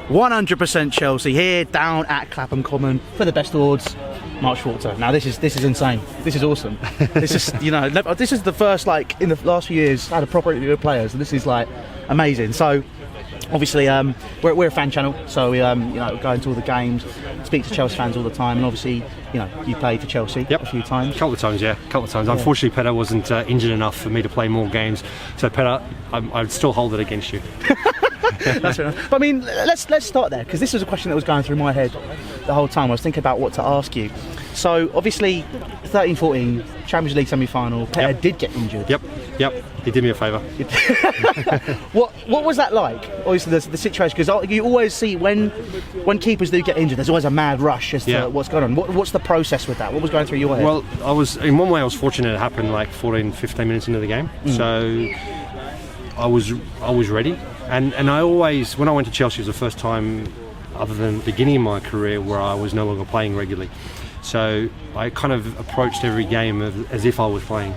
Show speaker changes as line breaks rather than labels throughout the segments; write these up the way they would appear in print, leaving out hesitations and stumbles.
100% Chelsea here down at Clapham Common for the best awards. Mark Schwarzer. Now this is insane. This is awesome. This is this is the first, like, in the last few years I had a proper interview with players, and this is like amazing. So obviously we're a fan channel, so we go into all the games, speak to Chelsea fans all the time, and obviously you played for Chelsea a few times.
A couple of times. Unfortunately, Petter wasn't injured enough for me to play more games, so Petter, I'd still hold it against you.
That's fair enough. But I mean, let's start there, because this was a question that was going through my head the whole time. I was thinking about what to ask you. So obviously 13-14 Champions League semi-final, Petter did get injured.
Yep, he did me a favour.
What was that like? Obviously the situation, because you always see when keepers do get injured, there's always a mad rush as to what's going on. What's the process with that? What was going through your head?
Well, in one way I was fortunate. It happened like 14-15 minutes into the game, so I was ready. And I always, when I went to Chelsea, it was the first time, other than the beginning of my career, where I was no longer playing regularly. So I kind of approached every game as if I was playing.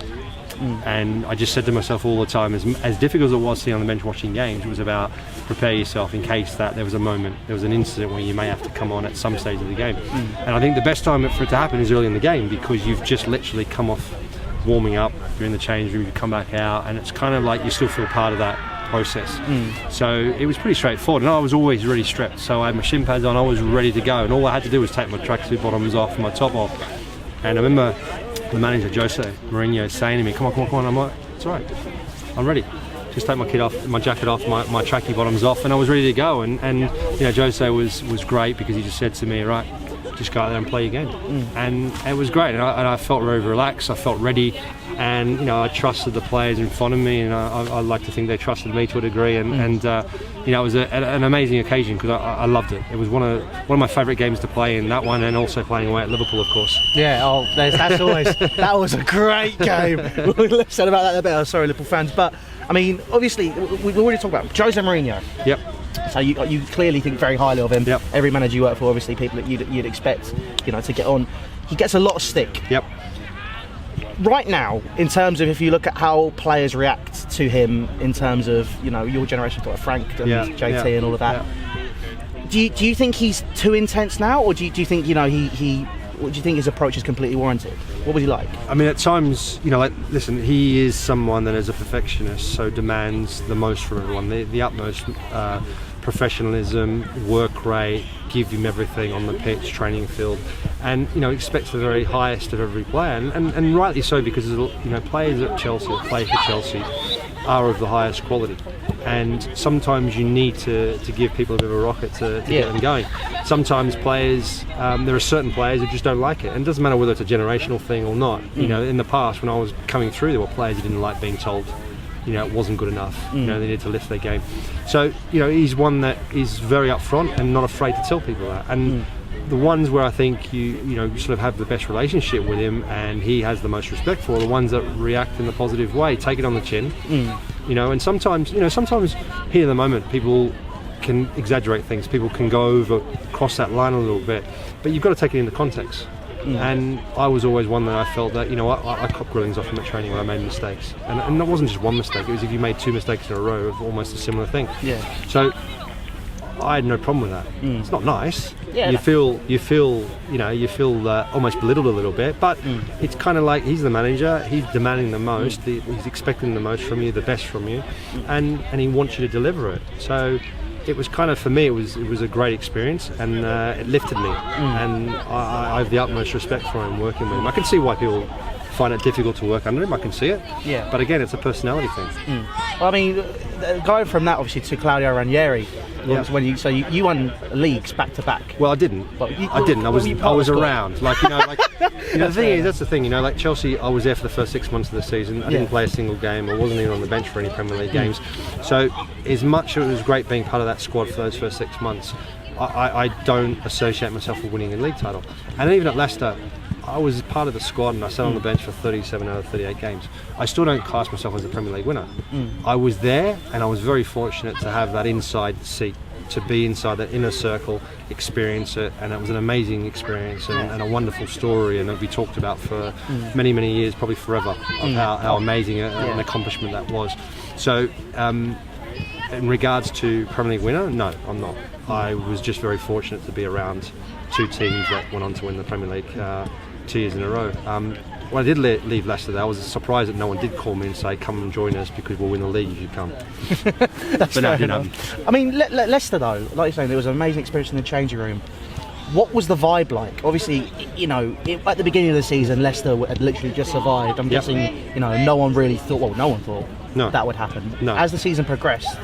And I just said to myself all the time, as difficult as it was sitting on the bench watching games, it was about prepare yourself in case that there was an incident where you may have to come on at some stage of the game. And I think the best time for it to happen is early in the game, because you've just literally come off warming up, you're in the change room, you come back out, and it's kind of like you still feel part of that process. So it was pretty straightforward, and I was always really strapped, so I had my shin pads on, I was ready to go, and all I had to do was take my tracksuit bottoms off and my top off. And I remember the manager, Jose Mourinho, saying to me, come on, I'm like, it's all right, I'm ready, just take my jacket off, my trackie bottoms off, and I was ready to go. And Jose was great, because he just said to me, right, just go out there and play your game. And it was great, and I felt very relaxed, I felt ready, and I trusted the players in front of me, and I like to think they trusted me to a degree, and it was an amazing occasion, because I loved it. It was one of my favourite games to play in, that one, and also playing away at Liverpool, of course.
Yeah, that's always that was a great game. We'll said about that a bit. Sorry, Liverpool fans, but I mean, obviously we've already talked about Jose Mourinho.
Yep.
So you clearly think very highly of him.
Yep.
Every manager you work for, obviously people that you'd expect to get on. He gets a lot of stick.
Yep.
Right now, in terms of, if you look at how players react to him, in terms of your generation, like Frank and JT and all of that, do you think he's too intense now, or do you think do you think his approach is completely warranted? What was he like? I
mean, at times, listen, he is someone that is a perfectionist, so demands the most from everyone, the utmost professionalism, work rate, give him everything on the pitch, training field, and expects the very highest of every player, and rightly so, because players at Chelsea, play for Chelsea, are of the highest quality, and sometimes you need to give people a bit of a rocket to get them going. Sometimes players, there are certain players who just don't like it, and it doesn't matter whether it's a generational thing or not. In the past, when I was coming through, there were players who didn't like being told it wasn't good enough, they needed to lift their game. So he's one that is very upfront and not afraid to tell people that, and the ones where I think you sort of have the best relationship with him and he has the most respect for, are the ones that react in the positive way, take it on the chin. And sometimes here in the moment people can exaggerate things, people can cross that line a little bit, but you've got to take it into context. And I was always one that I felt that I copped grillings off him at training when I made mistakes, and it wasn't just one mistake, it was if you made 2 mistakes in a row of almost a similar thing. So I had no problem with that. It's not nice. You feel almost belittled a little bit, but it's kind of like, he's the manager, he's demanding the most, he's expecting the most from you, the best from you, and he wants you to deliver it. So it was kind of, for me, it was a great experience, and it lifted me, and I have the utmost respect for him, working with him. I can see why people find it difficult to work under him, I can see it. But again, it's a personality thing.
Well, I mean, going from that obviously to Claudio Ranieri, when you won leagues back to back.
Well, I didn't. I was around. The thing is, that's the thing. Like Chelsea, I was there for the first 6 months of the season. I didn't play a single game. I wasn't even on the bench for any Premier League games. So, as much as it was great being part of that squad for those first 6 months, I don't associate myself with winning a league title. And even at Leicester, I was part of the squad and I sat on the bench for 37 out of 38 games. I still don't class myself as a Premier League winner. I was there, and I was very fortunate to have that inside seat, to be inside that inner circle, experience it, and it was an amazing experience and a wonderful story, and it'll be talked about for many, many years, probably forever, of how amazing an accomplishment that was. So in regards to Premier League winner, no, I'm not. I was just very fortunate to be around two teams that went on to win the Premier League 2 years in a row. When I did leave Leicester, I was surprised that no one did call me and say, come and join us because we'll win the league if you come.
That's
but no,
fair
didn't
enough.
happen.
I mean, Leicester though, like you're saying, there was an amazing experience in the changing room. What was the vibe like? Obviously, you know, at the beginning of the season, Leicester had literally just survived. I'm guessing, you know, no one really thought, well, no one thought that would happen.
No.
As the season progressed,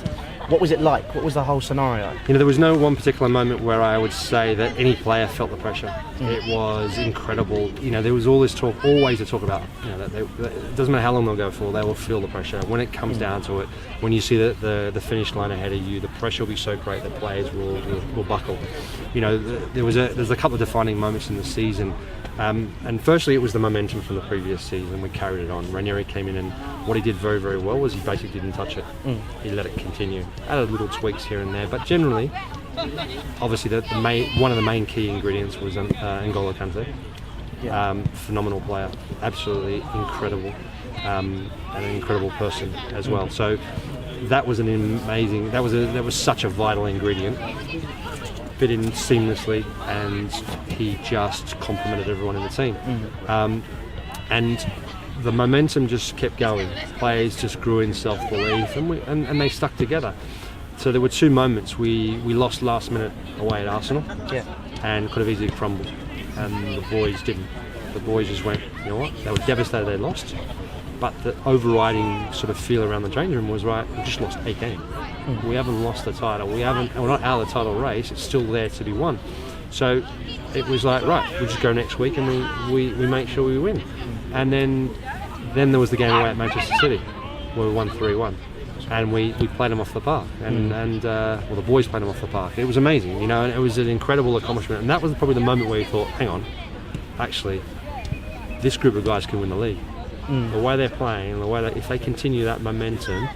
what was it like? What was the whole scenario?
You know, there was no one particular moment where I would say that any player felt the pressure. It was incredible. You know, there was all this talk, always a talk about, you know, that it doesn't matter how long they'll go for, they will feel the pressure. When it comes down to it, when you see the finish line ahead of you, the pressure will be so great that players will buckle. You know, there's a couple of defining moments in the season. And firstly, it was the momentum from the previous season. We carried it on. Ranieri came in, and what he did very, very well was he basically didn't touch it. He let it continue. Added little tweaks here and there, but generally, obviously, one of the main key ingredients was N'Golo Kante. Phenomenal player, absolutely incredible, and an incredible person as well. So that was an amazing. That was such a vital ingredient. Fit in seamlessly, and he just complemented everyone in the team. And the momentum just kept going. Players just grew in self-belief, and they stuck together. So there were two moments. We lost last minute away at Arsenal, and could have easily crumbled, and the boys didn't. The boys just went, you know what? They were devastated they lost, but the overriding sort of feel around the change room was, right, we just lost 8 games. We haven't lost the title. We're not out of the title race. It's still there to be won. So it was like, right, we'll just go next week and we make sure we win. And then there was the game away at Manchester City, where we won 3-1, and we played them off the park. And the boys played them off the park. It was amazing, you know, and it was an incredible accomplishment. And that was probably the moment where you thought, hang on, actually, this group of guys can win the league. The way they're playing, if they continue that momentum,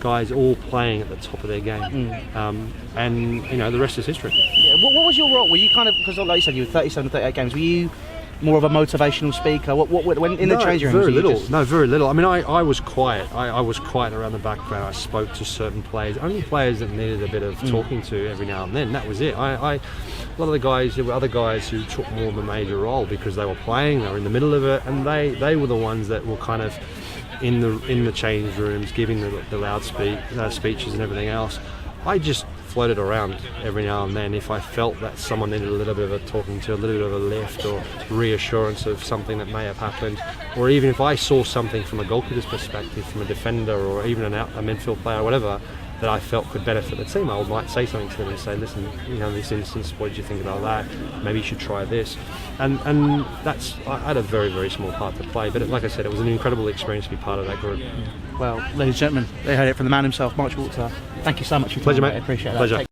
guys all playing at the top of their game, and you know, the rest is history.
Yeah, what was your role? Were you kind of, because like you said, you were 37, 38 games. Were you more of a motivational speaker? What when in the changing room?
Very little. No, very little. I mean, I was quiet. I was quiet around the background. I spoke to certain players, only players that needed a bit of talking to every now and then. That was it. A lot of the guys, there were other guys who took more of a major role because they were playing, they were in the middle of it, and they were the ones that were kind of in the change rooms, giving the loud speeches and everything else. I just floated around every now and then if I felt that someone needed a little bit of a talking to, a little bit of a lift or reassurance of something that may have happened, or even if I saw something from a goalkeeper's perspective, from a defender or even a midfield player or whatever, that I felt could benefit the team, I might say something to them and say, listen, you know, in this instance, what did you think about that? Maybe you should try this. And I had a very, very small part to play, but like I said, it was an incredible experience to be part of that group.
Well, ladies and gentlemen, they heard it from the man himself, Mark Schwarzer. Thank you so much for your time.
Pleasure, mate.
I appreciate that.
Pleasure.